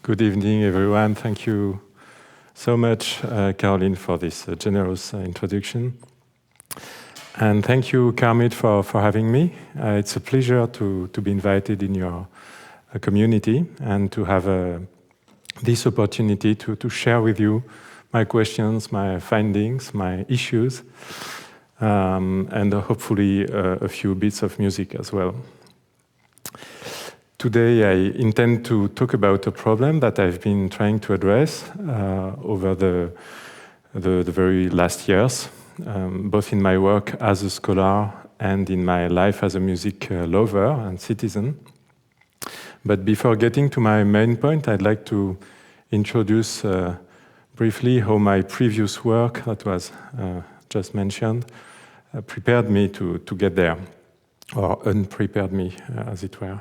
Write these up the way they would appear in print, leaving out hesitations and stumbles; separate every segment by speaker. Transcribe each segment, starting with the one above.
Speaker 1: Good evening, everyone. Thank you so much, Caroline, for this generous introduction. And thank you, CIRMMT, for having me. It's a pleasure to be invited in your community and to have this opportunity to share with you my questions, my findings, my issues, and hopefully a few bits of music as well. Today I intend to talk about a problem that I've been trying to address over the very last years, both in my work as a scholar and in my life as a music lover and citizen. But before getting to my main point, I'd like to introduce briefly how my previous work that was just mentioned prepared me to get there, or unprepared me, as it were.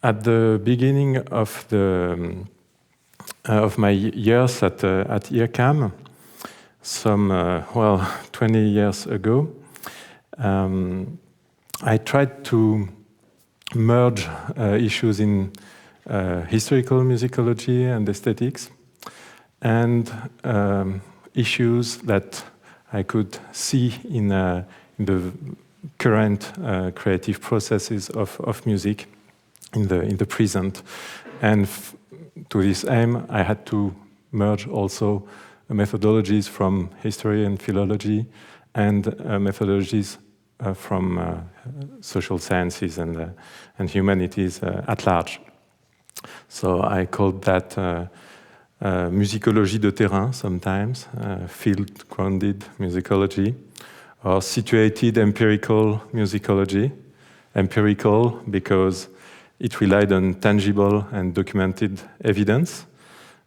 Speaker 1: At the beginning of my years at IRCAM, some 20 years ago, I tried to merge issues in historical musicology and aesthetics, and issues that I could see in the current creative processes of music in the present. And to this aim, I had to merge also methodologies from history and philology and methodologies from social sciences and humanities at large. So I called that Musicologie de terrain sometimes, field-grounded musicology, or situated empirical musicology. Empirical because it relied on tangible and documented evidence,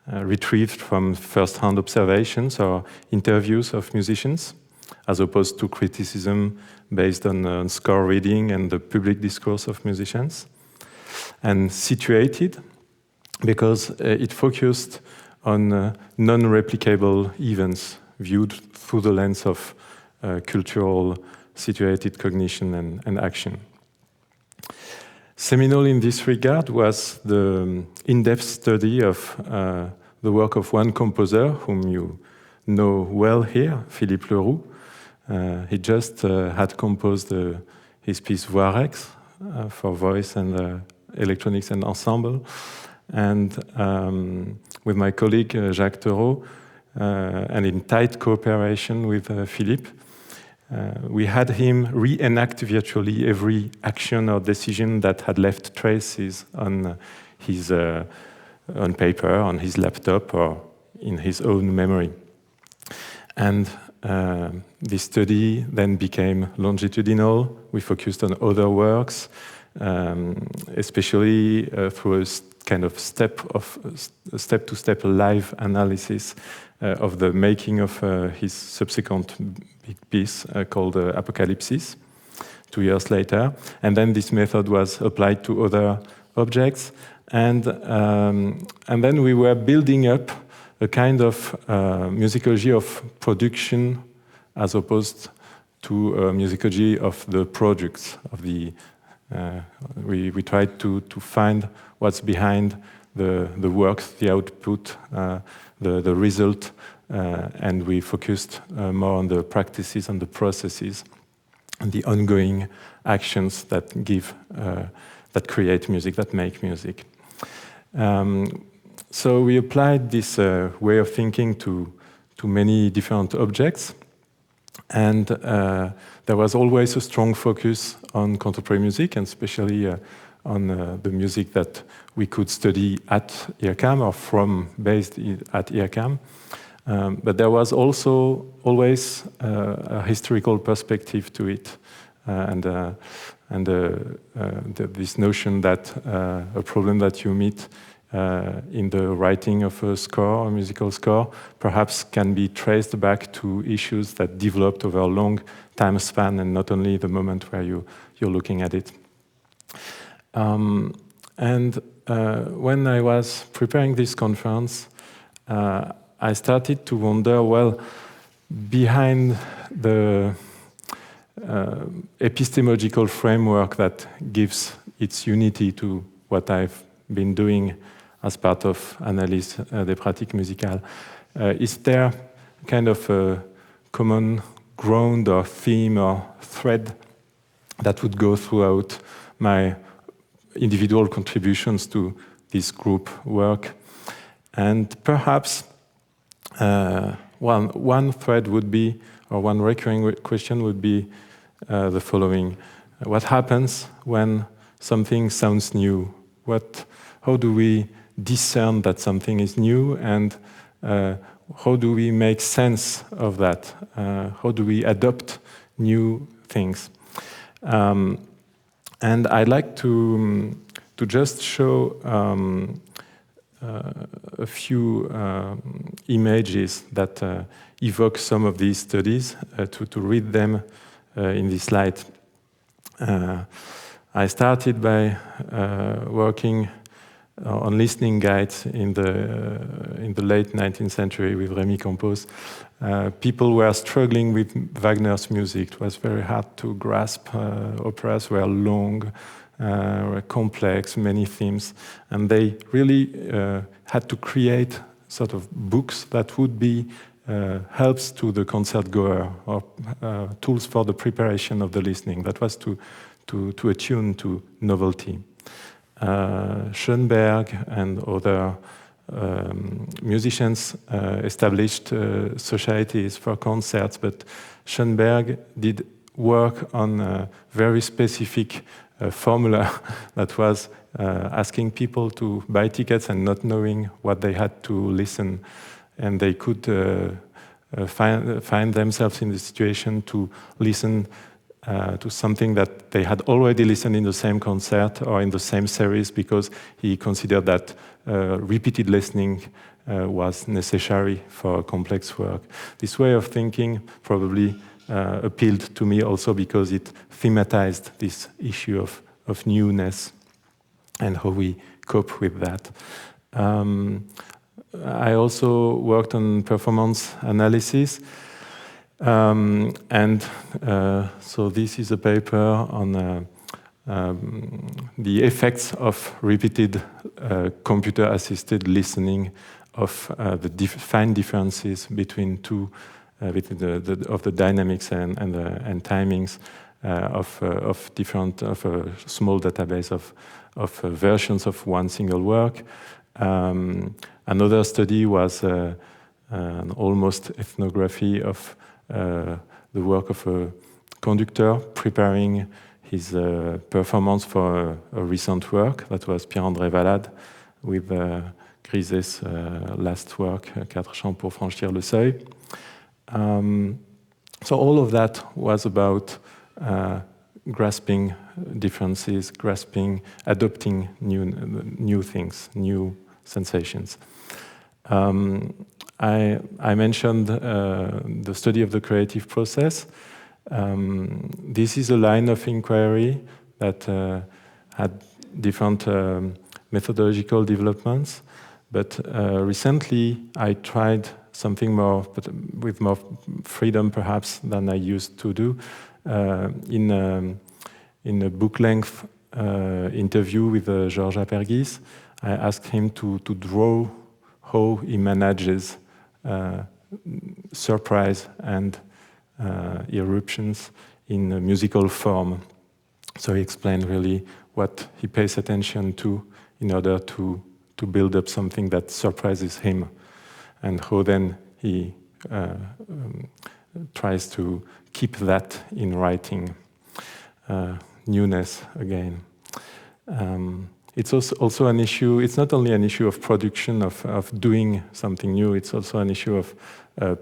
Speaker 1: retrieved from first-hand observations or interviews of musicians, as opposed to criticism based on score reading and the public discourse of musicians. And situated because it focused on non-replicable events viewed through the lens of cultural situated cognition and action. Seminal in this regard was the in-depth study of the work of one composer whom you know well here, Philippe Leroux. He just had composed his piece Voirex for voice and electronics and ensemble. And with my colleague Jacques Thereau, and in tight cooperation with Philippe, we had him reenact virtually every action or decision that had left traces on his on paper, on his laptop, or in his own memory. And this study then became longitudinal. We focused on other works, especially through a kind of step-to-step live analysis of the making of his subsequent big piece called Apocalypsis 2 years later. And then this method was applied to other objects. And then we were building up a kind of musicology of production as opposed to musicology of the products of the we tried to find what's behind the works, the output, the result, and we focused more on the practices and the processes and the ongoing actions that that create music, that make music. So we applied this way of thinking to many different objects, and there was always a strong focus on contemporary music, and especially on the music that we could study at IRCAM or based at IRCAM. But there was also always a historical perspective to it, and this notion that a problem that you meet in the writing of a score, a musical score, perhaps can be traced back to issues that developed over a long time span and not only the moment where you're looking at it. When I was preparing this conference, I started to wonder, well, behind the epistemological framework that gives its unity to what I've been doing as part of Analyse des pratiques musicales. Is there kind of a common ground or theme or thread that would go throughout my individual contributions to this group work? And perhaps one thread would be, or one recurring question would be the following. What happens when something sounds new? How do we discern that something is new, and how do we make sense of that? How do we adopt new things? And I'd like to just show a few images that evoke some of these studies, to read them in this slide. I started by working on listening guides in the late 19th century with Rémy Campos. People were struggling with Wagner's music. It was very hard to grasp. Operas were long, were complex, many themes, and they really had to create sort of books that would be helps to the concert goer, or tools for the preparation of the listening. That was to attune to novelty. Schoenberg and other musicians established societies for concerts, but Schoenberg did work on a very specific formula that was asking people to buy tickets and not knowing what they had to listen, and they could find themselves in the situation to listen to something that they had already listened in the same concert or in the same series, because he considered that repeated listening was necessary for complex work. This way of thinking probably appealed to me also because it thematized this issue of newness and how we cope with that. I also worked on performance analysis. So this is a paper on the effects of repeated computer-assisted listening, of the fine differences between of the dynamics and timings of a small database of versions of one single work. Another study was an almost ethnography of the work of a conductor preparing his performance for a recent work. That was Pierre-André Valade with Griset's last work, Quatre chants pour franchir le seuil. So all of that was about grasping differences, adopting new things, new sensations. I mentioned the study of the creative process. This is a line of inquiry that had different methodological developments, but recently I tried something more, but with more freedom perhaps than I used to do. In a book-length interview with Georges Apergis, I asked him to draw how he manages surprise and eruptions in a musical form. So he explained really what he pays attention to in order to build up something that surprises him, and how then he tries to keep that in writing. Newness again. It's also an issue. It's not only an issue of production, of doing something new. It's also an issue of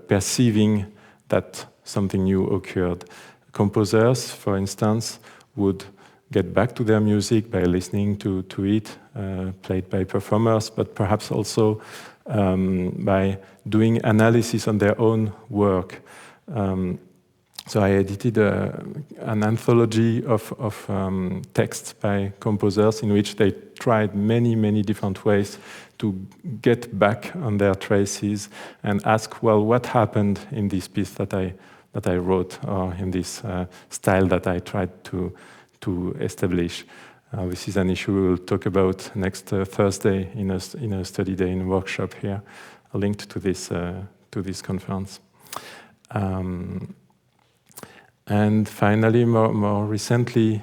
Speaker 1: perceiving that something new occurred. Composers, for instance, would get back to their music by listening to it, played by performers, but perhaps also by doing analysis on their own work. So I edited an anthology of texts by composers in which they tried many different ways to get back on their traces and ask, well, what happened in this piece that that I wrote, or in this style that I tried to establish. This is an issue we will talk about next Thursday in a study day in workshop here, linked to this conference. And finally, more recently,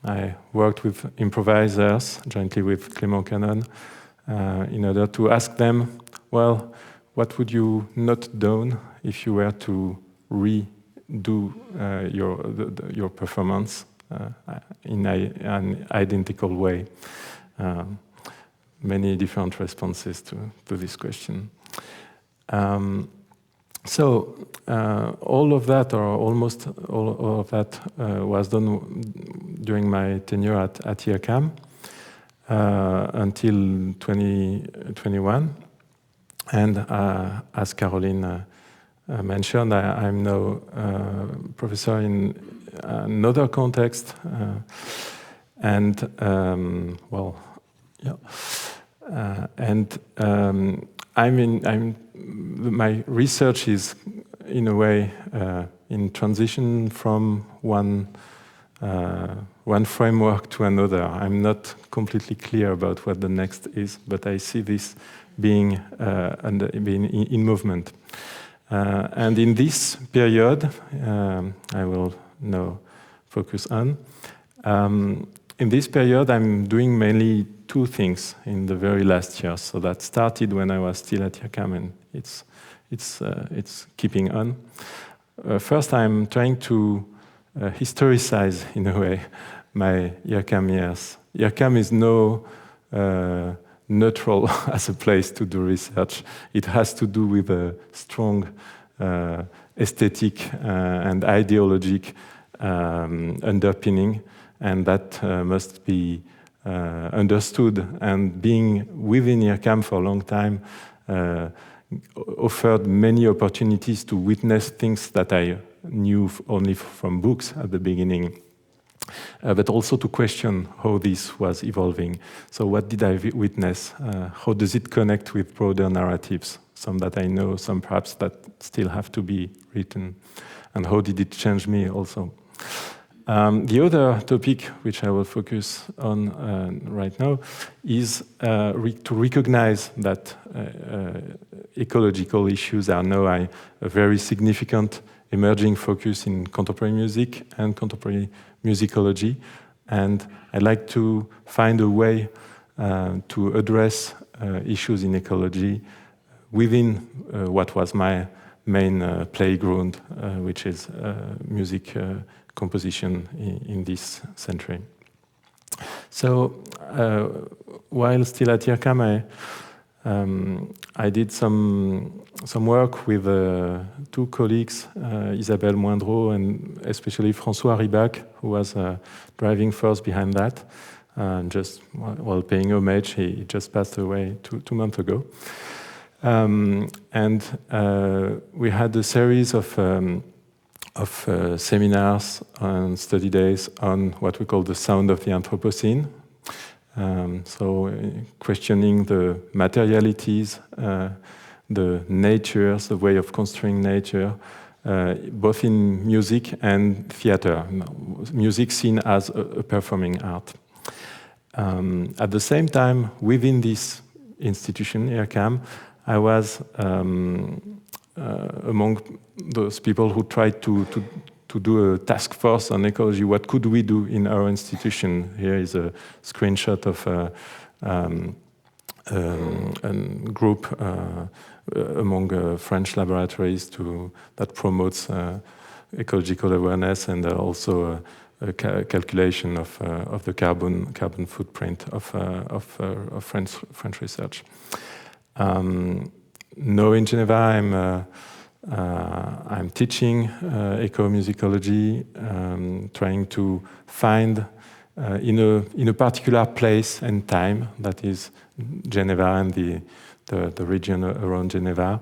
Speaker 1: I worked with improvisers jointly with Clément Canon in order to ask them, well, what would you not do if you were to redo your performance in an identical way? Many different responses to this question. So all of that, or almost all of that, was done during my tenure at CIRMMT until 2021. And as Caroline mentioned, I'm now professor in another context, my research is in a way in transition from one framework to another. I'm not completely clear about what the next is, but I see this being in movement. And in this period, I will now focus on. In this period, I'm doing mainly two things in the very last year. So that started when I was still at CIRMMT, and it's keeping on. First, I'm trying to historicize, in a way, my CIRMMT years. CIRMMT is no neutral as a place to do research. It has to do with a strong aesthetic and ideologic underpinning, and that must be understood. And being within CIRMMT for a long time offered many opportunities to witness things that I knew only from books at the beginning, but also to question how this was evolving. So what did I witness? How does it connect with broader narratives? Some that I know, some perhaps that still have to be written. And how did it change me also? The other topic which I will focus on right now is to recognize that ecological issues are now a very significant emerging focus in contemporary music and contemporary musicology. And I'd like to find a way to address issues in ecology within what was my main playground, which is music composition in this century. So while still at CIRMMT, I did some work with two colleagues, Isabelle Moindreau and especially François Ribac, who was driving force behind that. Just while paying homage, he just passed away two months ago. And we had a series of seminars and study days on what we call the sound of the Anthropocene. So questioning the materialities, the natures, the way of construing nature, both in music and theater. Music seen as a performing art. At the same time, within this institution, CIRMMT, I was among those people who tried to do a task force on ecology. What could we do in our institution? Here is a screenshot of a group among French laboratories that promotes ecological awareness and also a calculation of the carbon footprint of French research. Now in Geneva, I'm teaching ecomusicology, trying to find in a particular place and time, that is Geneva and the region around Geneva,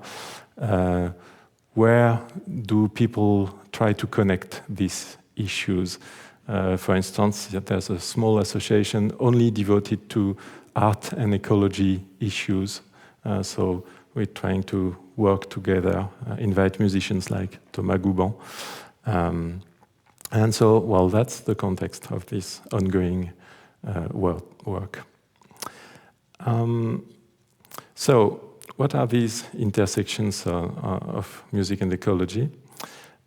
Speaker 1: where do people try to connect these issues? For instance, there's a small association only devoted to art and ecology issues. So we're trying to work together, invite musicians like Thomas Gouban. And so, well, that's the context of this ongoing work. So, what are these intersections of music and ecology?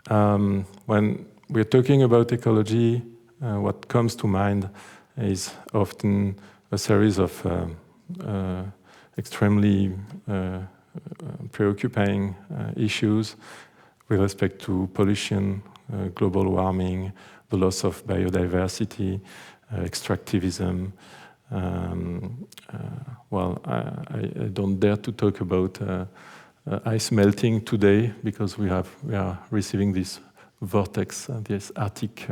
Speaker 1: When we're talking about ecology, what comes to mind is often a series of extremely preoccupying issues with respect to pollution, global warming, the loss of biodiversity, extractivism. Well, I don't dare to talk about ice melting today because we are receiving this vortex, this Arctic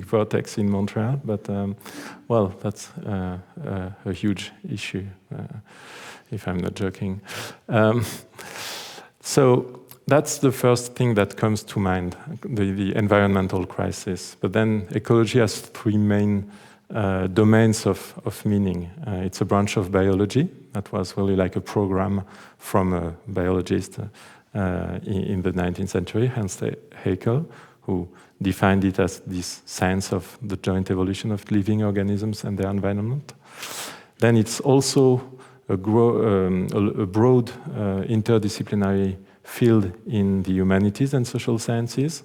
Speaker 1: vortex in Montreal. But well, that's a huge issue, if I'm not joking. So that's the first thing that comes to mind, the environmental crisis. But then ecology has three main domains of meaning. It's a branch of biology that was really like a program from a biologist in the 19th century, Hans Haeckel, who defined it as this science of the joint evolution of living organisms and their environment. Then it's also a broad interdisciplinary field in the humanities and social sciences,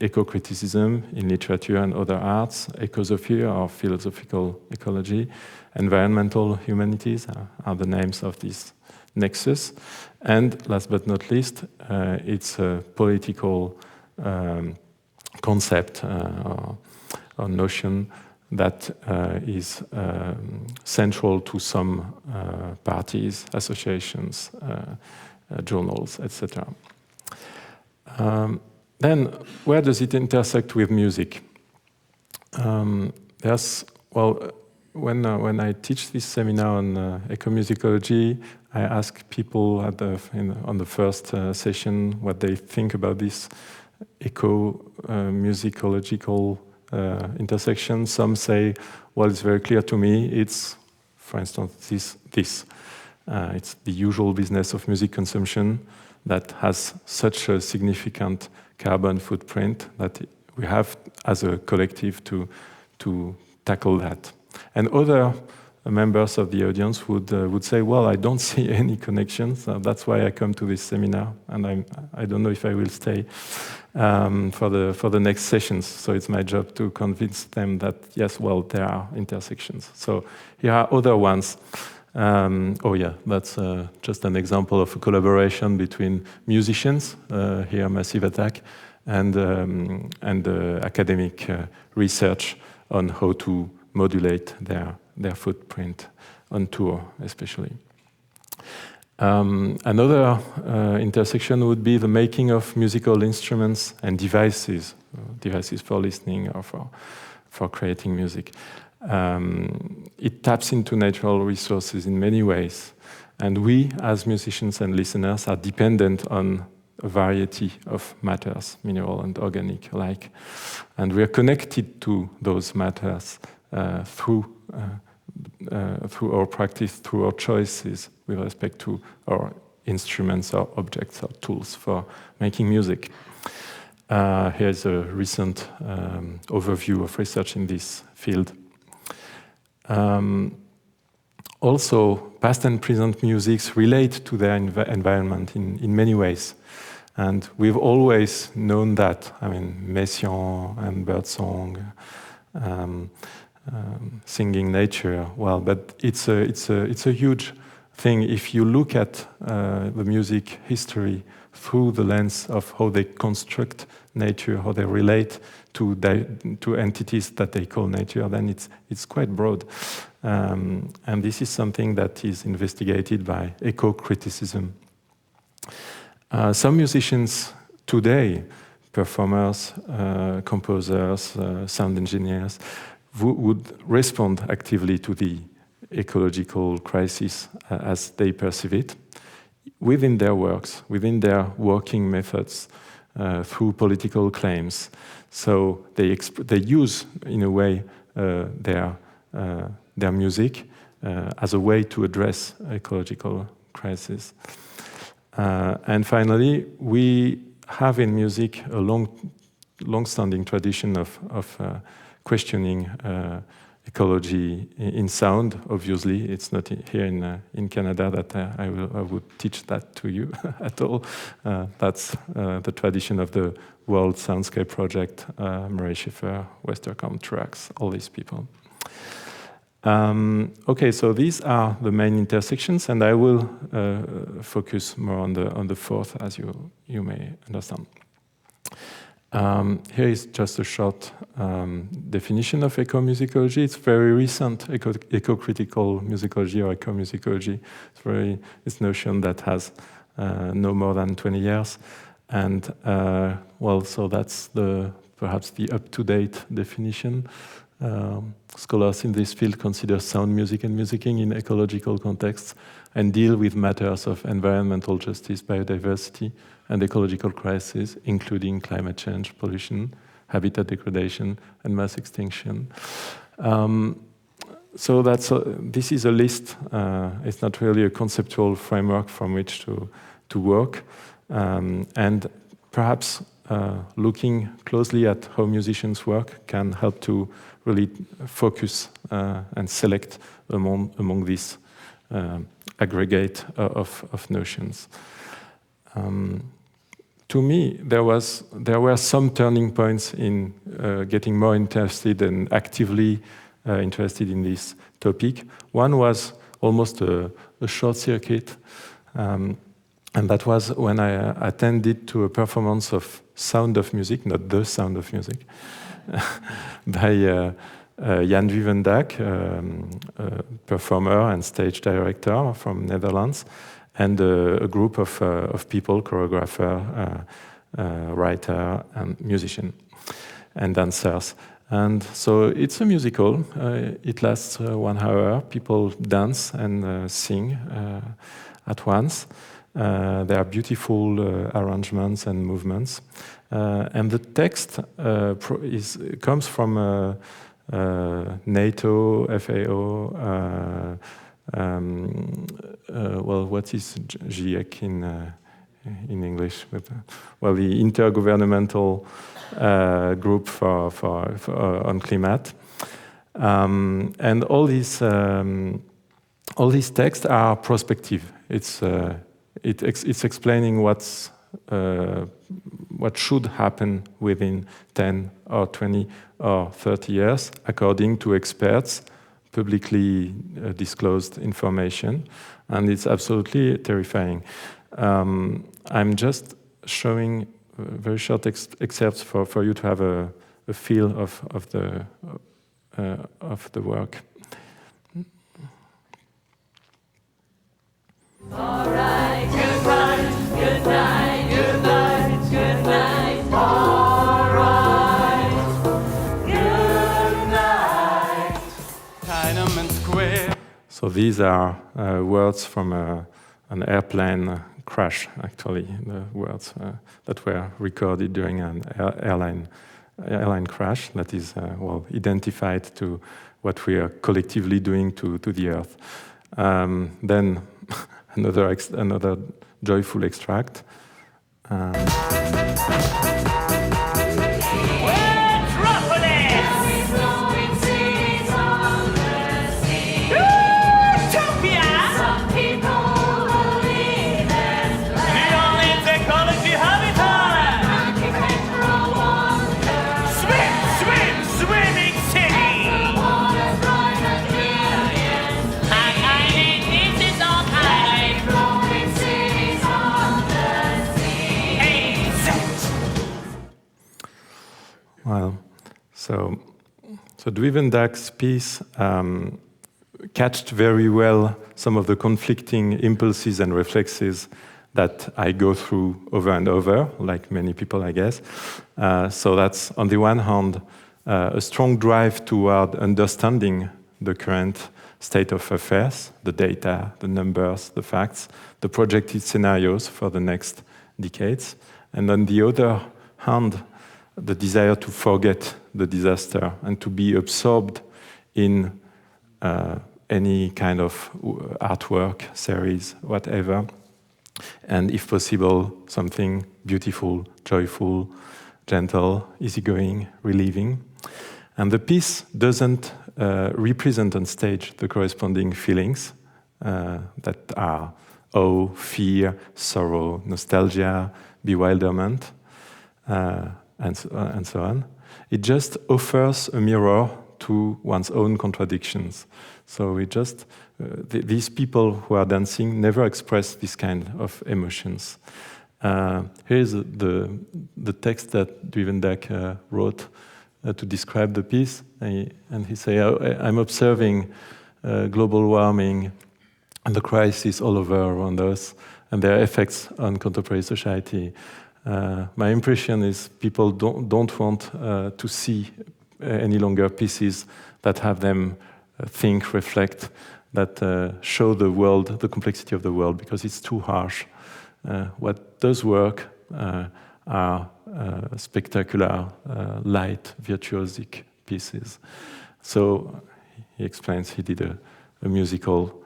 Speaker 1: eco-criticism in literature and other arts, ecosophy or philosophical ecology, environmental humanities are the names of this nexus. And last but not least, it's a political concept or notion that is central to some parties, associations, journals, etc. Then, where does it intersect with music? When I teach this seminar on ecomusicology, I ask people on the first session what they think about this eco-musicological intersection. Some say, well, it's very clear to me, it's, for instance, this. It's the usual business of music consumption that has such a significant carbon footprint that we have as a collective to tackle that. And other members of the audience would say, well, I don't see any connections. That's why I come to this seminar, and I don't know if I will stay for the next sessions. So it's my job to convince them that yes, well, there are intersections. So here are other ones. Oh yeah, that's just an example of a collaboration between musicians, here Massive Attack, and academic research on how to modulate their footprint on tour, especially. Another intersection would be the making of musical instruments and devices for listening or for creating music. It taps into natural resources in many ways, and we, as musicians and listeners, are dependent on a variety of matters, mineral and organic alike, and we are connected to those matters through our practice, through our choices with respect to our instruments, or objects, or tools for making music. Here's a recent overview of research in this field. Also, past and present musics relate to their environment in many ways. And we've always known that. I mean, Messiaen and birdsong, singing nature. Well, but it's a huge thing if you look at the music history through the lens of how they construct nature, how they relate to entities that they call nature. Then it's quite broad, and this is something that is investigated by eco-criticism. Some musicians today, performers, composers, sound engineers, would respond actively to the ecological crisis as they perceive it within their works, within their working methods, through political claims. So they use, in a way, their music as a way to address ecological crisis. And finally, we have in music a long-standing tradition of questioning ecology in sound. Obviously, it's not here in Canada that I would teach that to you at all. That's the tradition of the World Soundscape Project, Murray Schafer, Westerkamp, Truax, all these people. Okay, so these are the main intersections, and I will focus more on the fourth, as you may understand. Here is just a short definition of ecomusicology. It's very recent, eco-critical musicology or ecomusicology. It's this notion that has no more than 20 years. And well, so that's perhaps the up-to-date definition. Scholars in this field consider sound music and musicking in ecological contexts and deal with matters of environmental justice, biodiversity, and ecological crises, including climate change, pollution, habitat degradation, and mass extinction. So this is a list. It's not really a conceptual framework from which to work. And perhaps looking closely at how musicians work can help to really focus and select among this aggregate of notions. To me, there were some turning points in getting more interested and actively interested in this topic. One was almost a short circuit, and that was when I attended to a performance of Sound of Music, not The Sound of Music, by Jan Wievendak, a performer and stage director from Netherlands, and a group of people, choreographer, writer, and musician, and dancers. And so it's a musical. It lasts 1 hour. People dance and sing at once. There are beautiful arrangements and movements. And the text comes from NATO, FAO, well, what is GIEC in English? Well, the Intergovernmental Group on Climate. And all these texts are prospective. It's explaining what should happen within 10 or 20 or 30 years, according to experts, publicly disclosed information, and it's absolutely terrifying. I'm just showing very short excerpts for you to have a feel of the work.
Speaker 2: All right, good night, good night, good night, good night. All right, good night. Tiananmen Square.
Speaker 1: So these are words from an airplane crash, actually, the words that were recorded during an airline crash that is, well, identified to what we are collectively doing to the Earth. Then another joyful extract. Well, so Dwivendak's piece catched very well some of the conflicting impulses and reflexes that I go through over and over, like many people, I guess. So that's, on the one hand, a strong drive toward understanding the current state of affairs, the data, the numbers, the facts, the projected scenarios for the next decades. And on the other hand, the desire to forget the disaster and to be absorbed in any kind of artwork, series, whatever, and if possible, something beautiful, joyful, gentle, easygoing, relieving. And the piece doesn't represent on stage the corresponding feelings that are awe, fear, sorrow, nostalgia, bewilderment, and so on. It just offers a mirror to one's own contradictions. So we just, these people who are dancing never express this kind of emotions. Here's the text that Duivendijk wrote to describe the piece, and he say, I'm observing global warming and the crisis all over around us and their effects on contemporary society. My impression is people don't want to see any longer pieces that have them think, reflect, that show the world, the complexity of the world, because it's too harsh. What does work are spectacular, light, virtuosic pieces. So he explains he did a musical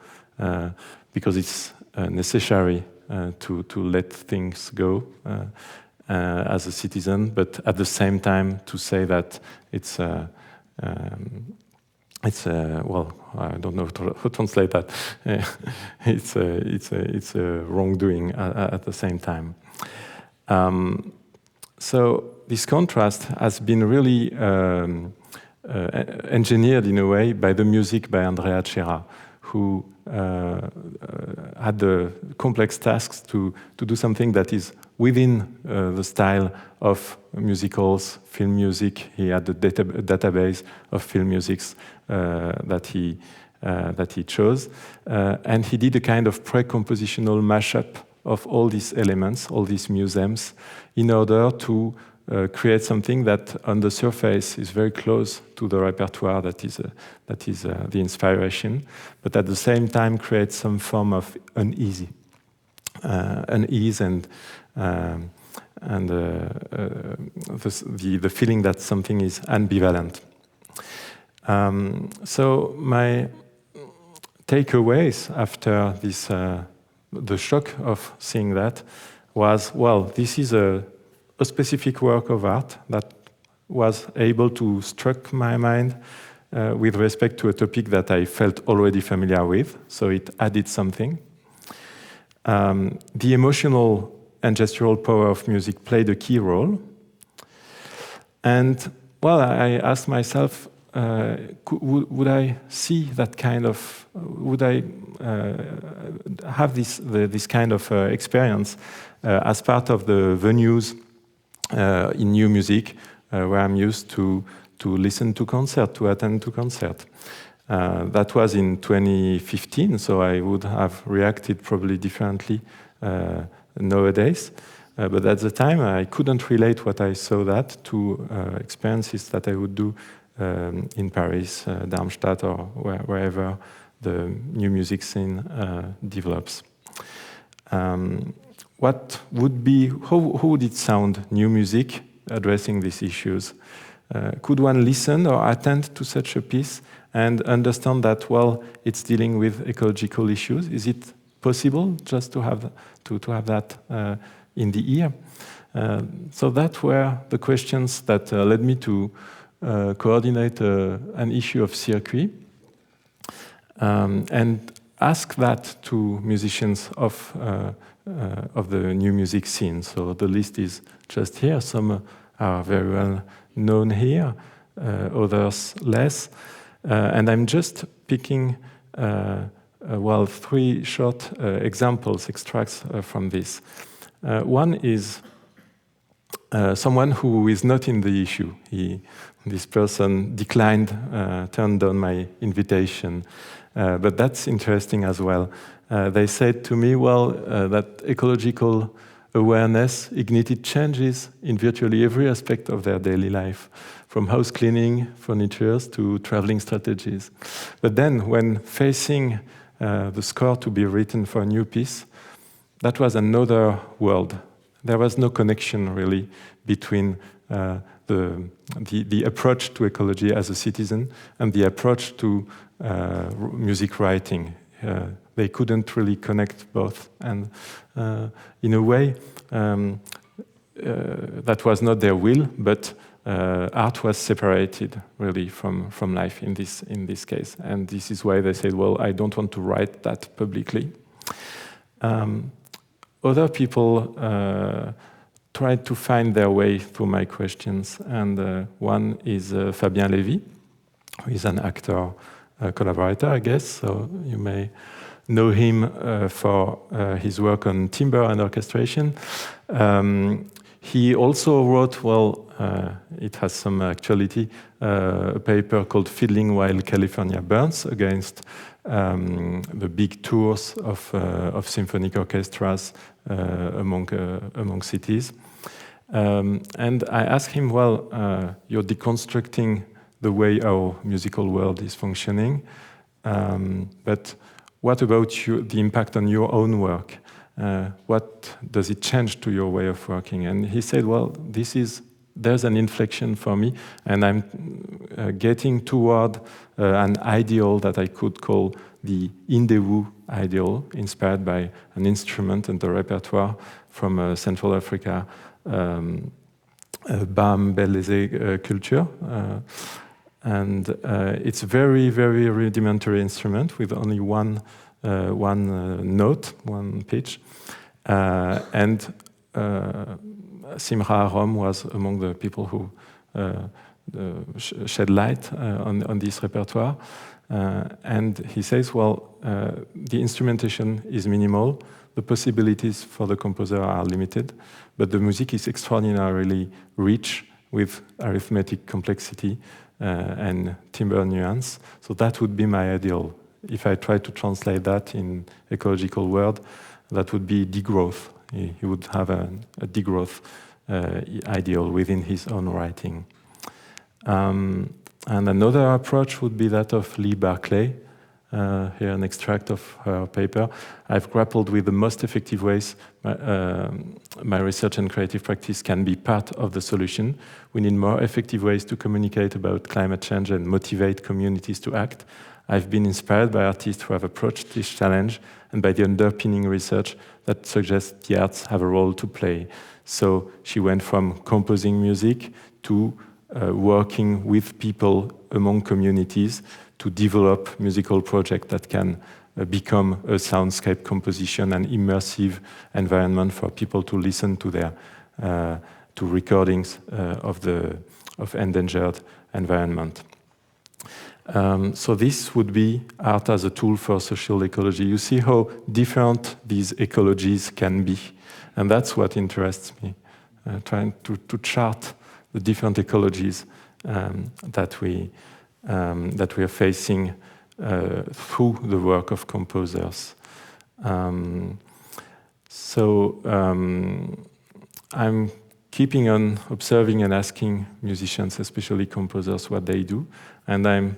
Speaker 1: because it's necessary to let things go as a citizen, but at the same time to say that it's well, I don't know how to translate that. It's a wrongdoing at the same time. So this contrast has been really engineered in a way by the music by Andrea Cera, who had the complex tasks to do something that is within the style of musicals, film music. He had a database of film musics that he chose, and he did a kind of pre-compositional mashup of all these elements, all these museums, in order to create something that on the surface is very close to the repertoire that is the inspiration, but at the same time create some form of unease and the feeling that something is ambivalent. So my takeaways after this, the shock of seeing that was, well, this is a specific work of art that was able to struck my mind with respect to a topic that I felt already familiar with, so it added something. The emotional and gestural power of music played a key role. And, well, I asked myself, would I see that kind of, would I have this kind of experience as part of the venues in new music where I'm used to listen to concert, to attend to concert. That was in 2015, so I would have reacted probably differently nowadays. But at the time, I couldn't relate what I saw that to experiences that I would do in Paris, Darmstadt, or wherever the new music scene develops. What would be, how would it sound, new music addressing these issues? Could one listen or attend to such a piece and understand that, well, it's dealing with ecological issues? Is it possible just to have that in the ear? So that were the questions that led me to coordinate an issue of circuit and ask that to musicians of the new music scene. So the list is just here. Some are very well known here, others less. And I'm just picking, well, 3 short examples, extracts from this. One is someone who is not in the issue. This person declined, turned down my invitation. But that's interesting as well. They said to me, well, that ecological awareness ignited changes in virtually every aspect of their daily life, from house cleaning, furniture, to traveling strategies. But then, when facing the score to be written for a new piece, that was another world. There was no connection, really, between the approach to ecology as a citizen and the approach to music writing. they couldn't really connect both. And in a way, that was not their will, but art was separated really from life in this case. And this is why they said, well, I don't want to write that publicly. Other people tried to find their way through my questions, and one is Fabien Lévy, who is an actor collaborator, I guess, so you may know him for his work on timbre and orchestration. He also wrote, well, it has some actuality, a paper called Fiddling While California Burns, against the big tours of symphonic orchestras among cities. And I asked him, well, you're deconstructing the way our musical world is functioning, but what about the impact on your own work? What does it change to your way of working? And he said, well, there's an inflection for me, and I'm getting toward an ideal that I could call the Indewu ideal, inspired by an instrument and a repertoire from Central Africa, Bambeleze culture. And it's a very, very rudimentary instrument with only one note, one pitch. And Simra Arom was among the people who shed light on this repertoire. And he says, well, the instrumentation is minimal, the possibilities for the composer are limited, but the music is extraordinarily rich with arithmetic complexity and timbre nuance. So that would be my ideal. If I try to translate that in ecological word, that would be degrowth. He would have a degrowth ideal within his own writing. And another approach would be that of Lee Barclay. Here an extract of her paper. I've grappled with the most effective ways my research and creative practice can be part of the solution. We need more effective ways to communicate about climate change and motivate communities to act. I've been inspired by artists who have approached this challenge and by the underpinning research that suggests the arts have a role to play. So she went from composing music to working with people among communities to develop musical projects that can become a soundscape composition and immersive environment for people to listen to their to recordings of endangered environment. So this would be art as a tool for social ecology. You see how different these ecologies can be, and that's what interests me, trying to chart the different ecologies that we are facing through the work of composers. I'm keeping on observing and asking musicians, especially composers, what they do, and I'm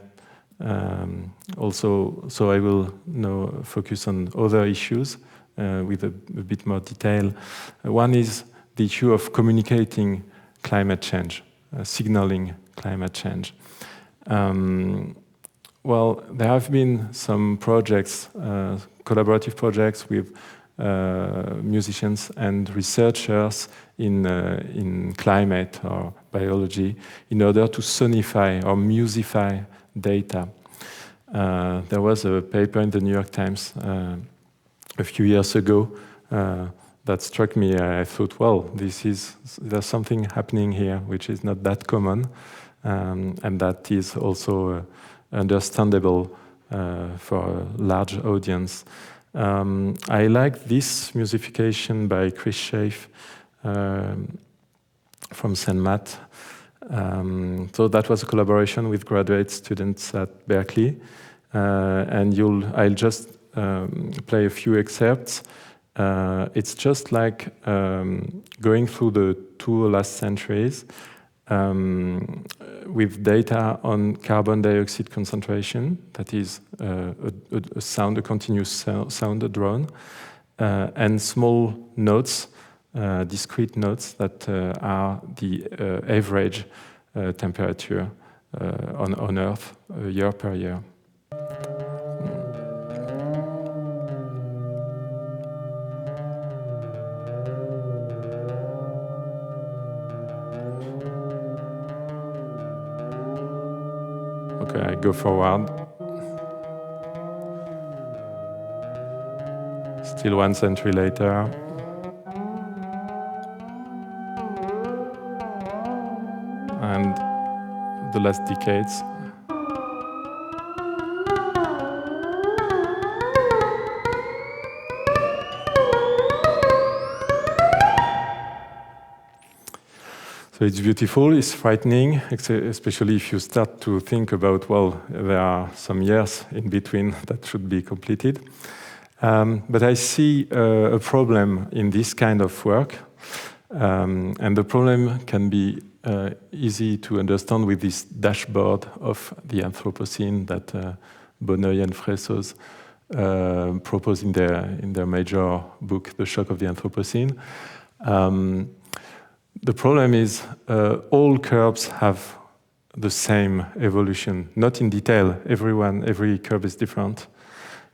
Speaker 1: so I will now focus on other issues with a bit more detail. One is the issue of communicating climate change, signaling climate change. Well, there have been some projects, collaborative projects with musicians and researchers in climate or biology in order to sonify or musify data. There was a paper in the New York Times a few years ago that struck me. I thought, well, there's something happening here which is not that common, and that is also understandable for a large audience. I like this musification by Chris Schaaf from CIRMMT. So that was a collaboration with graduate students at Berkeley, and I'll just play a few excerpts. It's just like going through the 2 last centuries with data on carbon dioxide concentration, that is a continuous sound, a drone, and small notes, discrete notes that are the average temperature on Earth year per year. Okay, I go forward. Still 1 century later. And the last decades. So it's beautiful, it's frightening, especially if you start to think about, well, there are some years in between that should be completed. But I see a problem in this kind of work. And the problem can be easy to understand with this dashboard of the Anthropocene that Bonneuil and Fressoz propose in their major book, The Shock of the Anthropocene. The problem is all curves have the same evolution, not in detail. Every curve is different,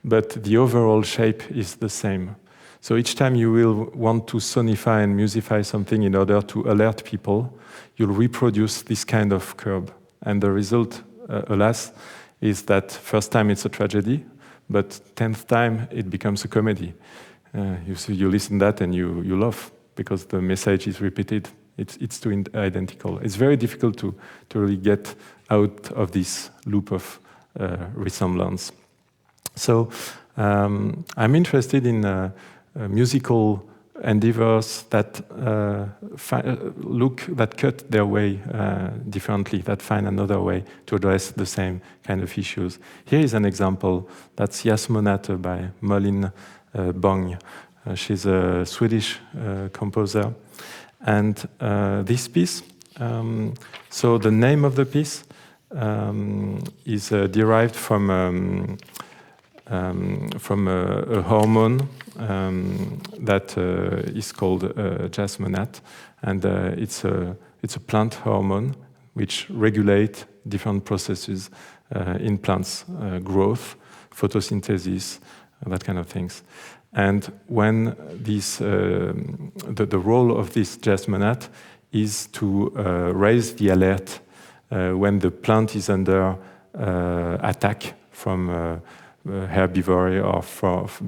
Speaker 1: but the overall shape is the same. So each time you will want to sonify and musify something in order to alert people, you'll reproduce this kind of curve. And the result, alas, is that first time it's a tragedy, but 10th time it becomes a comedy. You listen to that and you laugh because the message is repeated. It's too identical. It's very difficult to really get out of this loop of resemblance. So I'm interested in musical endeavors that that cut their way differently, that find another way to address the same kind of issues. Here is an example. That's Jazzmonate by Malin Bang. She's a Swedish composer. And this piece, so the name of the piece is derived from a hormone that is called Jazzmonate, and it's a plant hormone which regulates different processes in plants, growth, photosynthesis, that kind of things. And when this, the role of this Jazzmonate is to raise the alert when the plant is under attack from herbivory or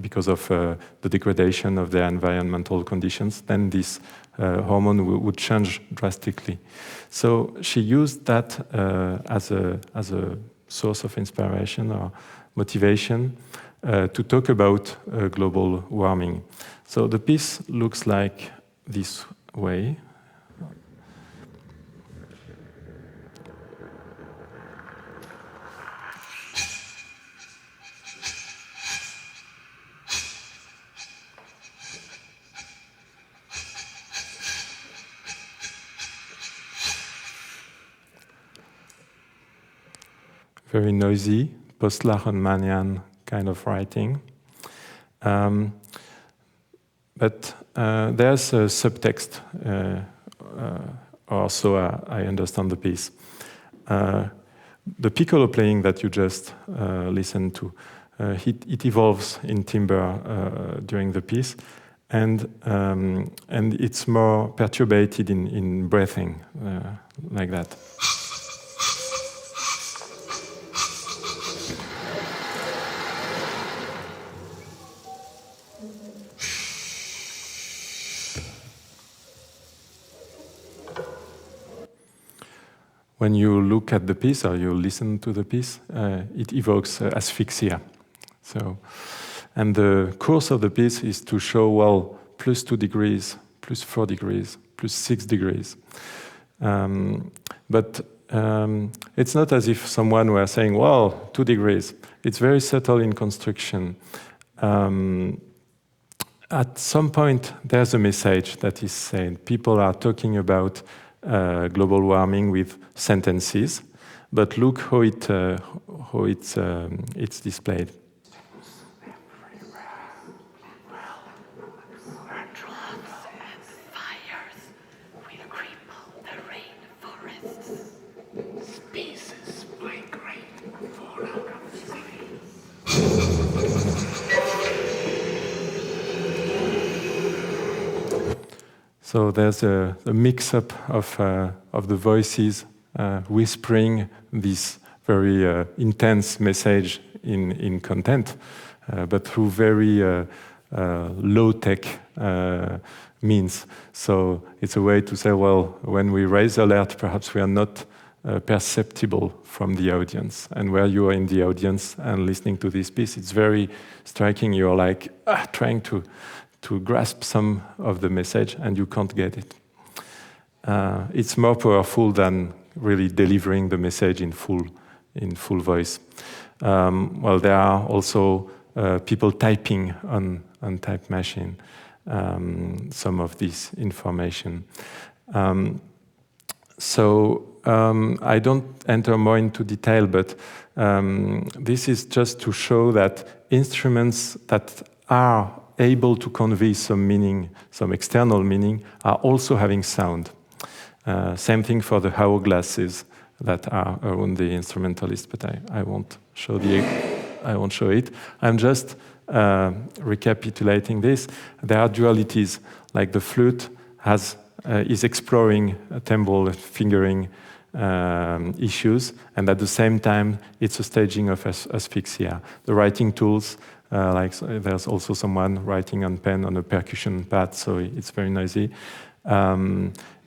Speaker 1: because of the degradation of the environmental conditions, then this hormone would change drastically. So she used that as a source of inspiration or motivation to talk about global warming. So the piece looks like this way. Very noisy, post-Lachenmannian kind of writing. But there's a subtext, or so I understand the piece. The piccolo playing that you just listened to, it evolves in timbre during the piece, and it's more perturbated in breathing, like that. When you look at the piece or you listen to the piece, it evokes asphyxia. So, and the course of the piece is to show, well, plus 2 degrees, plus 4 degrees, plus 6 degrees. But it's not as if someone were saying, well, 2 degrees. It's very subtle in construction. At some point, there's a message that is said. People are talking about global warming with sentences, but look how it's displayed. So there's a mix-up of the voices whispering these very intense message in content, but through very low-tech means. So it's a way to say, well, when we raise alert, perhaps we are not perceptible from the audience. And where you are in the audience and listening to this piece, it's very striking. You're like trying to grasp some of the message, and you can't get it. It's more powerful than really delivering the message in full voice. Well, there are also people typing on type machine some of this information. I don't enter more into detail, but this is just to show that instruments that are able to convey some meaning, some external meaning, are also having sound. Same thing for the hourglasses that are around the instrumentalist, but I won't show it. I'm just recapitulating this. There are dualities, like the flute is exploring timbral fingering issues, and at the same time, it's a staging of asphyxia. The writing tools, like there's also someone writing on pen on a percussion pad, so it's very noisy.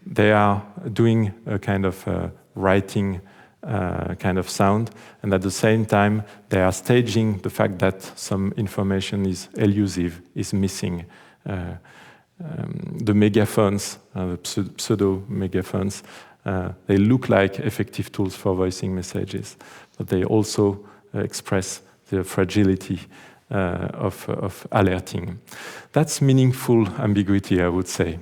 Speaker 1: They are doing a kind of writing kind of sound, and at the same time, they are staging the fact that some information is elusive, is missing. The megaphones, the pseudo-megaphones, they look like effective tools for voicing messages, but they also express the fragility of alerting. That's meaningful ambiguity, I would say.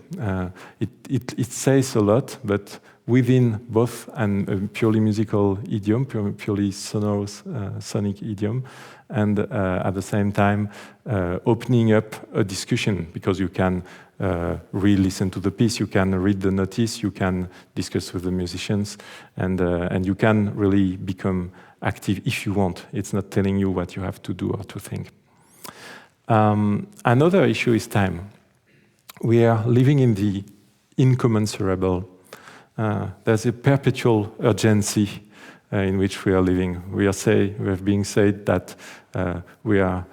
Speaker 1: It says a lot, but within both a purely musical idiom, purely sonorous, sonic idiom, and at the same time opening up a discussion, because you can re-listen to the piece, you can read the notice, you can discuss with the musicians, and you can really become active if you want. It's not telling you what you have to do or to think. Another issue is time. We are living in the incommensurable. There's a perpetual urgency in which we are living. We have been said that we are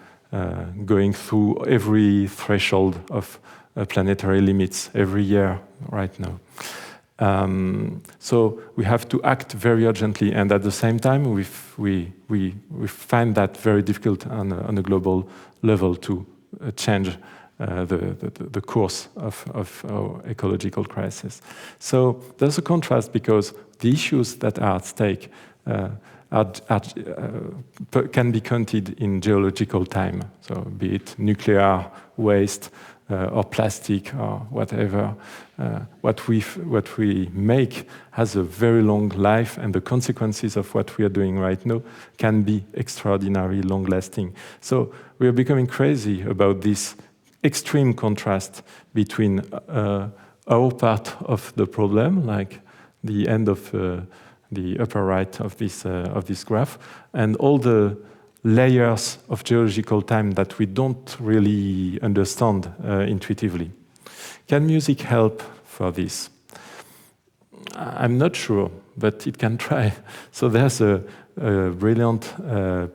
Speaker 1: going through every threshold of planetary limits every year right now. So we have to act very urgently, and at the same time, we find that very difficult on a global level to change the course of our ecological crisis. So there's a contrast, because the issues that are at stake can be counted in geological time. So be it nuclear waste or plastic or whatever, what we make has a very long life, and the consequences of what we are doing right now can be extraordinarily long-lasting. So we are becoming crazy about this extreme contrast between our part of the problem, like the end of the upper right of this graph, and all the layers of geological time that we don't really understand intuitively. Can music help for this? I'm not sure, but it can try. So there's a brilliant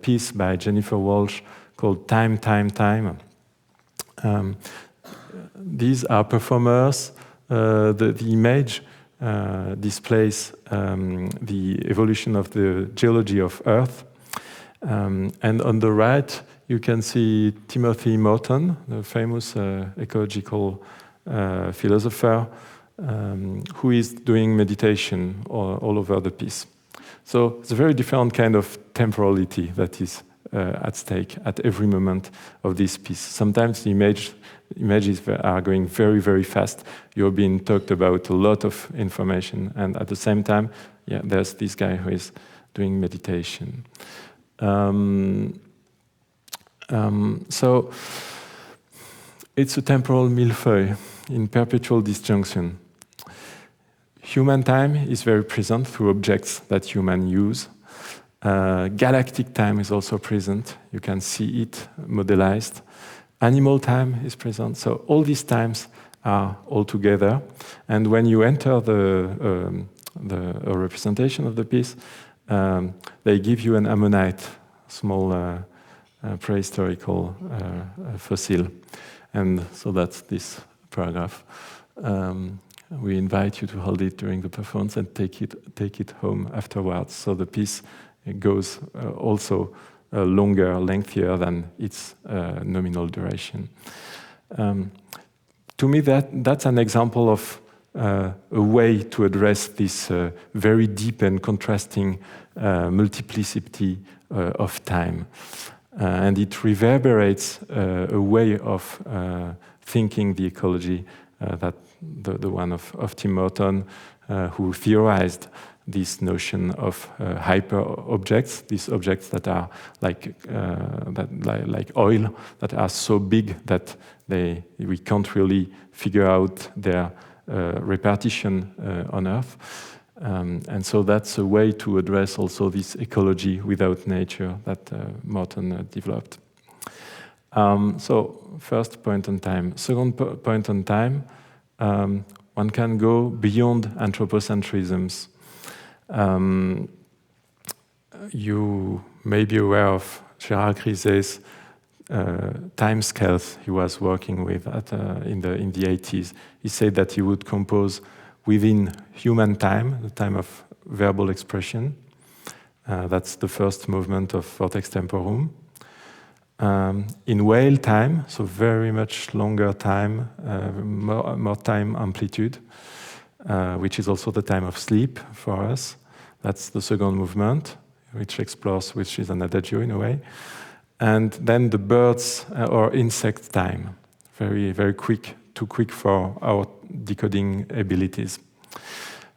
Speaker 1: piece by Jennifer Walsh called Time, Time, Time. These are performers. The image displays the evolution of the geology of Earth. And on the right, you can see Timothy Morton, the famous ecological philosopher, who is doing meditation all over the piece. So it's a very different kind of temporality that is at stake at every moment of this piece. Sometimes the images are going very, very fast. You're being talked about a lot of information, and at the same time, yeah, there's this guy who is doing meditation. So it's a temporal millefeuille in perpetual disjunction. Human time is very present through objects that humans use. Galactic time is also present. You can see it modelized. Animal time is present. So all these times are all together. And when you enter a representation of the piece, they give you an ammonite, small prehistorical fossil. And so that's this paragraph. We invite you to hold it during the performance and take it home afterwards. So the piece goes also longer, lengthier than its nominal duration. To me, that's an example of a way to address this very deep and contrasting multiplicity of time. And it reverberates a way of thinking the ecology that the one of Tim Morton, who theorized this notion of hyper objects, these objects that are like oil, that are so big that we can't really figure out their repartition on Earth. And so that's a way to address also this ecology without nature that Morton developed. So first point on time. Second point on time, one can go beyond anthropocentrisms. You may be aware of Gérard Griset's time scales he was working with in the 80s. He said that he would compose within human time, the time of verbal expression. That's the first movement of Vortex Temporum. In whale time, so very much longer time, more time amplitude, which is also the time of sleep for us. That's the second movement, which explores, which is an adagio in a way. And then the birds or insect time, very, very quick, too quick for our decoding abilities.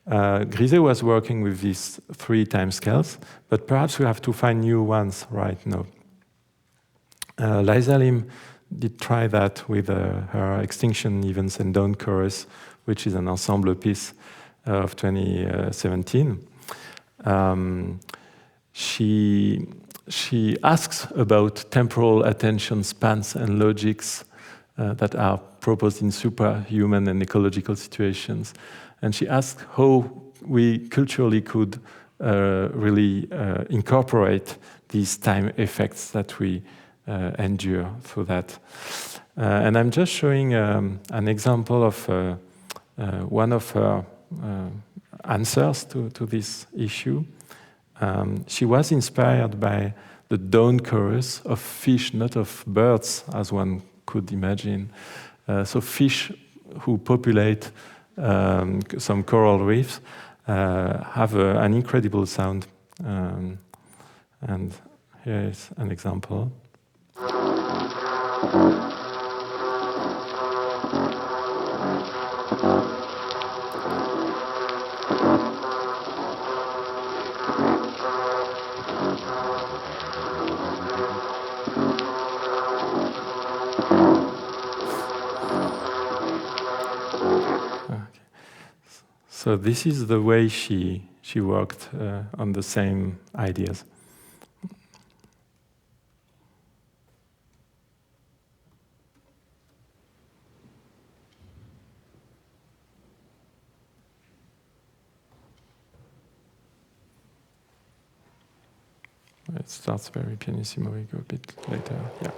Speaker 1: Griset was working with these 3 time scales, but perhaps we have to find new ones right now. Liza Lim did try that with her Extinction Events and Dawn Chorus, which is an ensemble piece of 2017. She asks about temporal attention spans and logics that are proposed in superhuman and ecological situations. And she asks how we culturally could really incorporate these time effects that we endure through that. And I'm just showing an example of one of her answers to this issue. She was inspired by the dawn chorus of fish, not of birds, as one could imagine. So fish who populate some coral reefs have an incredible sound. And here is an example. So this is the way she worked on the same ideas. It starts very pianissimo, we go a bit later, yeah.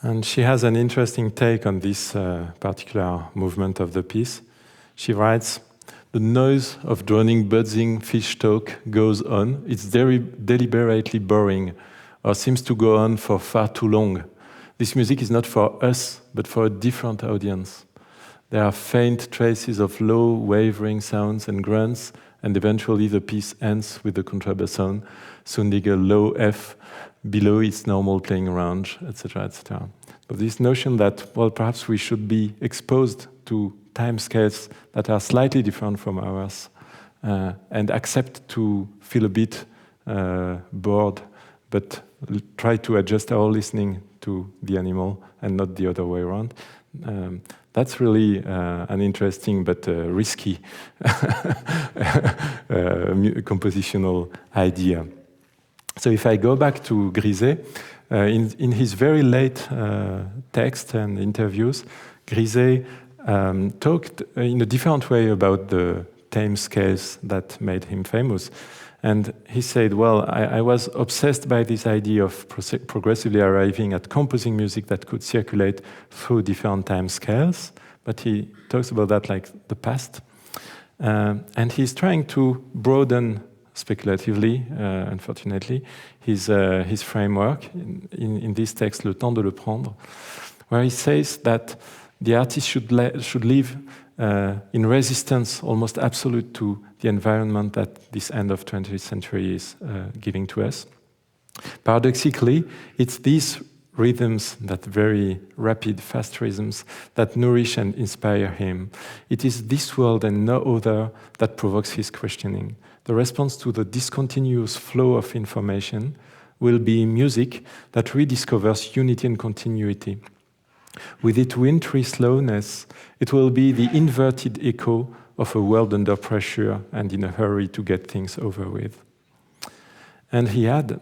Speaker 1: And she has an interesting take on this particular movement of the piece. She writes, "The noise of droning, buzzing fish talk goes on. It's very deliberately boring, or seems to go on for far too long. This music is not for us, but for a different audience. There are faint traces of low, wavering sounds and grunts and eventually the piece ends with the contrabass sounding a low F below its normal playing range, etc., etc. But this notion that, well, perhaps we should be exposed to time scales that are slightly different from ours, and accept to feel a bit bored, but try to adjust our listening to the animal and not the other way around. That's really an interesting but risky compositional idea. So if I go back to Griset, in his very late text and interviews, Griset talked in a different way about the time scales that made him famous. And he said, well, I was obsessed by this idea of progressively arriving at composing music that could circulate through different time scales. But he talks about that like the past. And he's trying to broaden speculatively, unfortunately, his framework in this text, Le temps de le prendre, where he says that the artist should live in resistance almost absolute to the environment that this end of 20th century is giving to us. Paradoxically, it's these rhythms, that very rapid, fast rhythms, that nourish and inspire him. It is this world and no other that provokes his questioning. The response to the discontinuous flow of information will be music that rediscovers unity and continuity. With its wintry slowness, it will be the inverted echo of a world under pressure and in a hurry to get things over with. And he had,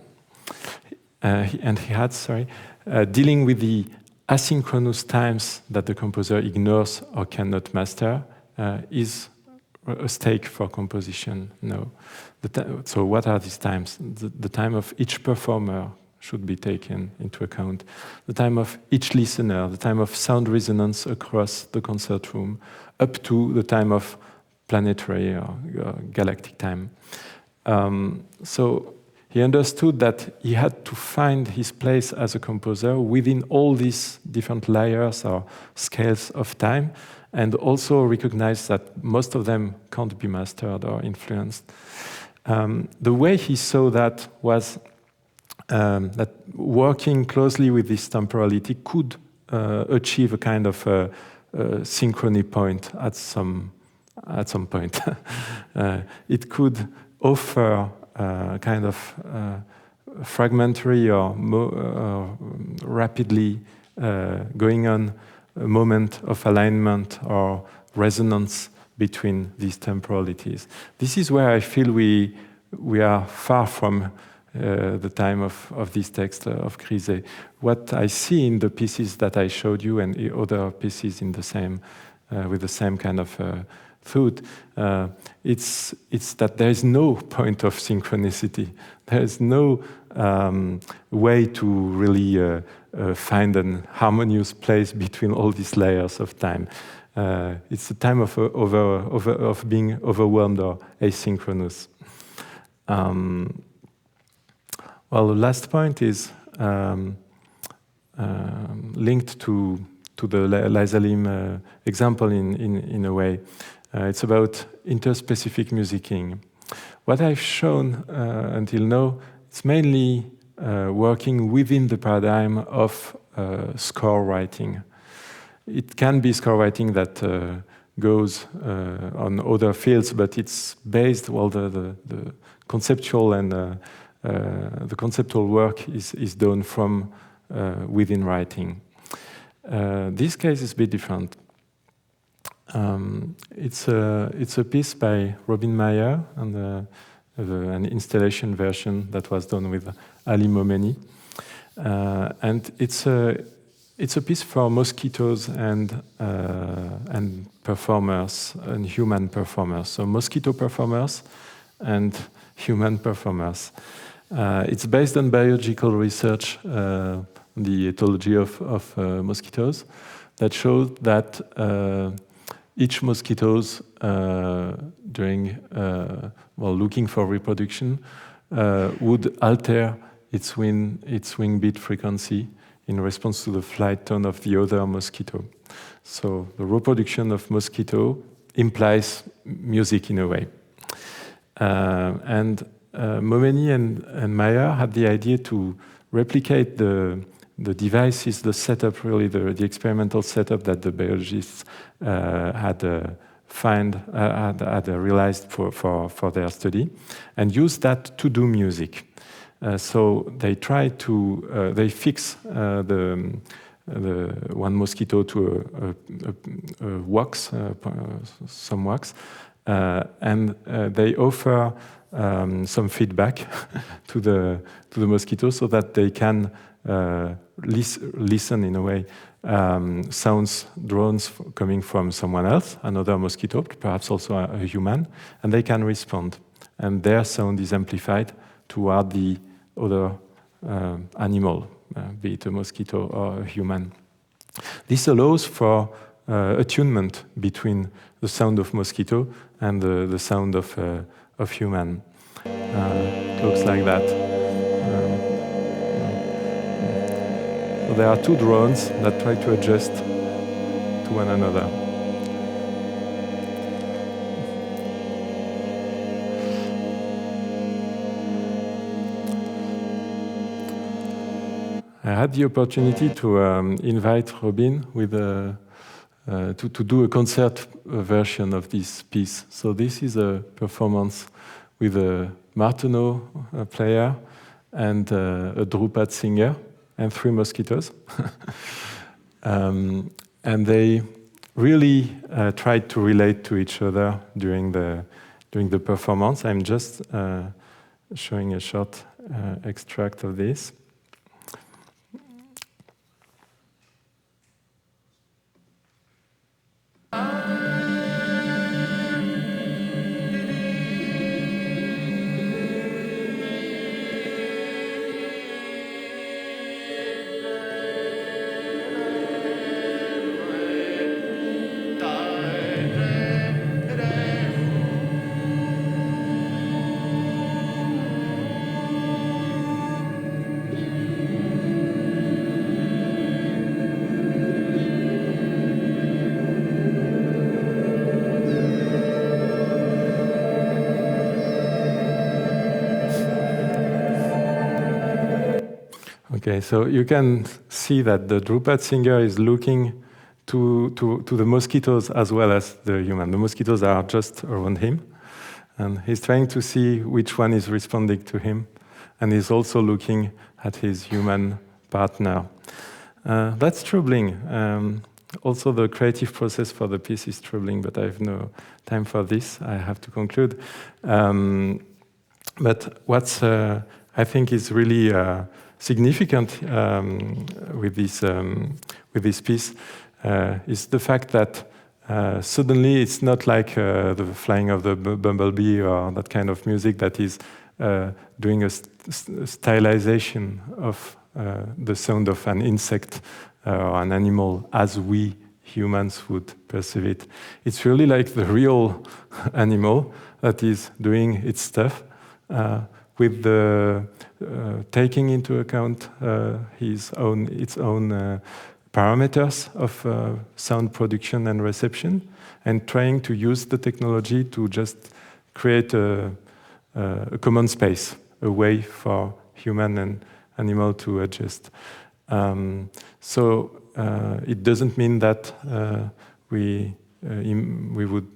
Speaker 1: dealing with the asynchronous times that the composer ignores or cannot master, is a stake for composition. No. So what are these times? The time of each performer should be taken into account. The time of each listener, the time of sound resonance across the concert room, up to the time of planetary or galactic time. So he understood that he had to find his place as a composer within all these different layers or scales of time, and also recognize that most of them can't be mastered or influenced. The way he saw that was that working closely with this temporality could achieve a kind of synchrony point at some point. It could offer kind of fragmentary or rapidly going on a moment of alignment or resonance between these temporalities. This is where I feel we are far from the time of this text of Griset. What I see in the pieces that I showed you and the other pieces in the same, with the same kind of thought, it's that there is no point of synchronicity. There is no way to really find an harmonious place between all these layers of time. It's a time of being overwhelmed or asynchronous. Well, the last point is linked to the Liza Lim example in a way. It's about interspecific musicking. What I've shown until now, it's mainly working within the paradigm of score writing. It can be score writing that goes on other fields, but it's based, well, the conceptual and the conceptual work is done from within writing. This case is a bit different. It's a piece by Robin Meyer and an installation version that was done with Ali Momeni, and it's a piece for mosquitoes and performers and human performers. So mosquito performers and human performers. It's based on biological research, the ethology of mosquitoes, that showed that each mosquitoes during looking for reproduction would alter its wing beat frequency in response to the flight tone of the other mosquito. So the reproduction of mosquito implies music in a way. And Momeni and Meyer had the idea to replicate the devices, the setup, really the experimental setup that the biologists had realized for their study, and use that to do music. So they try to they fix the one mosquito to a wax, some wax, and they offer some feedback to the mosquito so that they can listen in a way drones coming from someone else, another mosquito, perhaps also a human, and they can respond. And their sound is amplified toward the other animal, be it a mosquito or a human. This allows for attunement between the sound of mosquito and the sound of human. It looks like that. So there are two drones that try to adjust to one another. I had the opportunity to invite Robin with to do a concert version of this piece. So this is a performance with a martineau player and a drupad singer and 3 mosquitoes. And they really tried to relate to each other during the performance. I'm just showing a short extract of this. Okay, so you can see that the drupad singer is looking to the mosquitoes as well as the human. The mosquitoes are just around him, and he's trying to see which one is responding to him, and he's also looking at his human partner. That's troubling. Also, the creative process for the piece is troubling, but I have no time for this. I have to conclude. But what's I think is really significant with this piece is the fact that suddenly it's not like the flying of the bumblebee or that kind of music that is doing a stylization of the sound of an insect or an animal as we humans would perceive it. It's really like the real animal that is doing its stuff with the taking into account its own parameters of sound production and reception, and trying to use the technology to just create a common space, a way for human and animal to adjust. So it doesn't mean that we would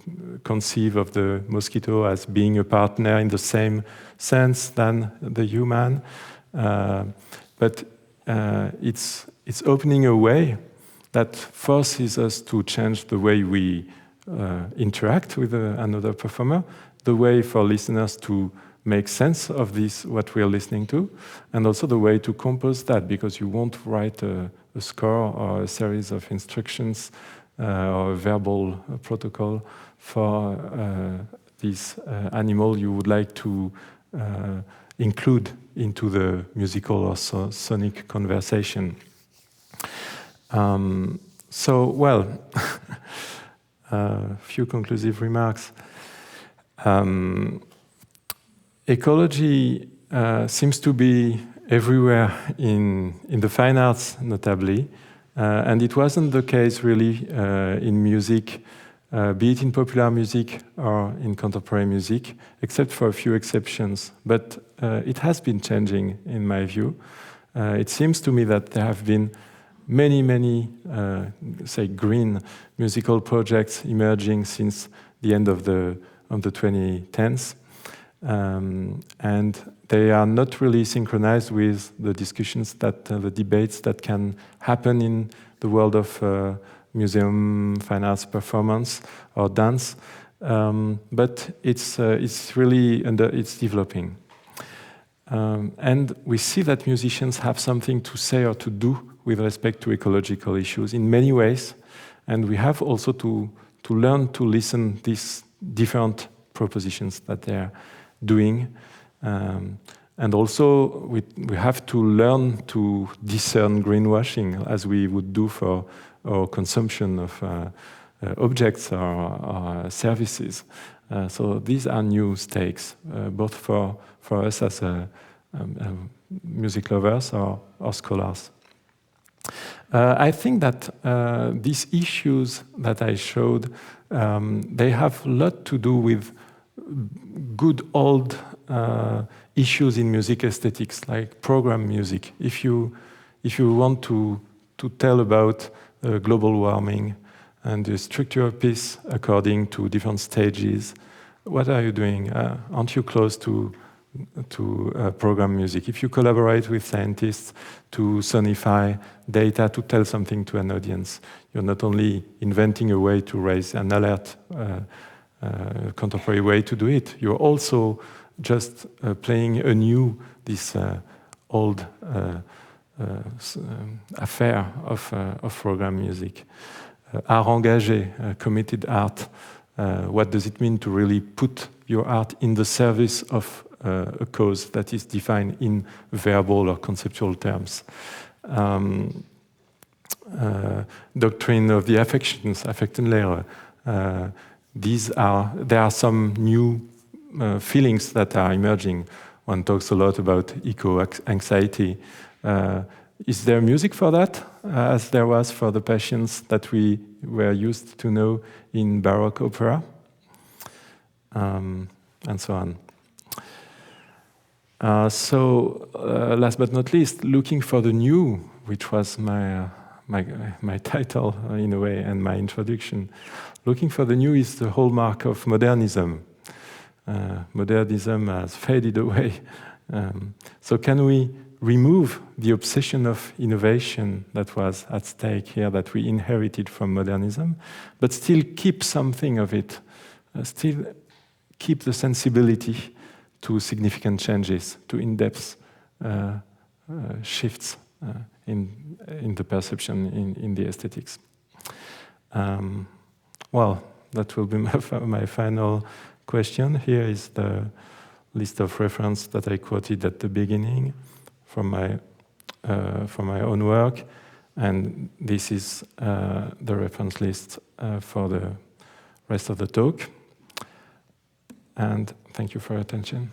Speaker 1: conceive of the mosquito as being a partner in the same sense than the human, but it's opening a way that forces us to change the way we interact with another performer, the way for listeners to make sense of this, what we are listening to, and also the way to compose that, because you won't write a score or a series of instructions or a verbal protocol for this animal you would like to include into the musical or sonic conversation. So, well, a few conclusive remarks. Ecology seems to be everywhere in the fine arts, notably, and it wasn't the case really in music be it in popular music or in contemporary music, except for a few exceptions. But it has been changing, in my view. It seems to me that there have been many, say, green musical projects emerging since the end of the 2010s. And they are not really synchronized with the discussions the debates that can happen in the world of museum, fine arts, performance, or dance. But it's really it's developing. And we see that musicians have something to say or to do with respect to ecological issues in many ways. And we have also to learn to listen these different propositions that they're doing. And also we have to learn to discern greenwashing as we would do for our consumption of objects or services. So these are new stakes, both for us as music lovers or scholars. I think that these issues that I showed, they have a lot to do with good old issues in music aesthetics, like program music. If you want to tell about global warming and the structure of piece according to different stages, what are you doing? Aren't you close to program music? If you collaborate with scientists to sonify data to tell something to an audience, you're not only inventing a way to raise an alert, contemporary way to do it, you're also just playing anew this old affair of program music. Art engagé, committed art. What does it mean to really put your art in the service of a cause that is defined in verbal or conceptual terms? Doctrine of the affections, Affektenlehre. There are some new feelings that are emerging. One talks a lot about eco-anxiety. Is there music for that, as there was for the passions that we were used to know in Baroque opera? And so on. Last but not least, looking for the new, which was my title in a way and my introduction. Looking for the new is the hallmark of modernism. Modernism has faded away. So can we remove the obsession of innovation that was at stake here, that we inherited from modernism, but still keep something of it, still keep the sensibility to significant changes, to in-depth shifts in the perception, in the aesthetics. Well, that will be my final question. Here is the list of references that I quoted at the beginning from my own work, and this is the reference list for the rest of the talk. And thank you for your attention.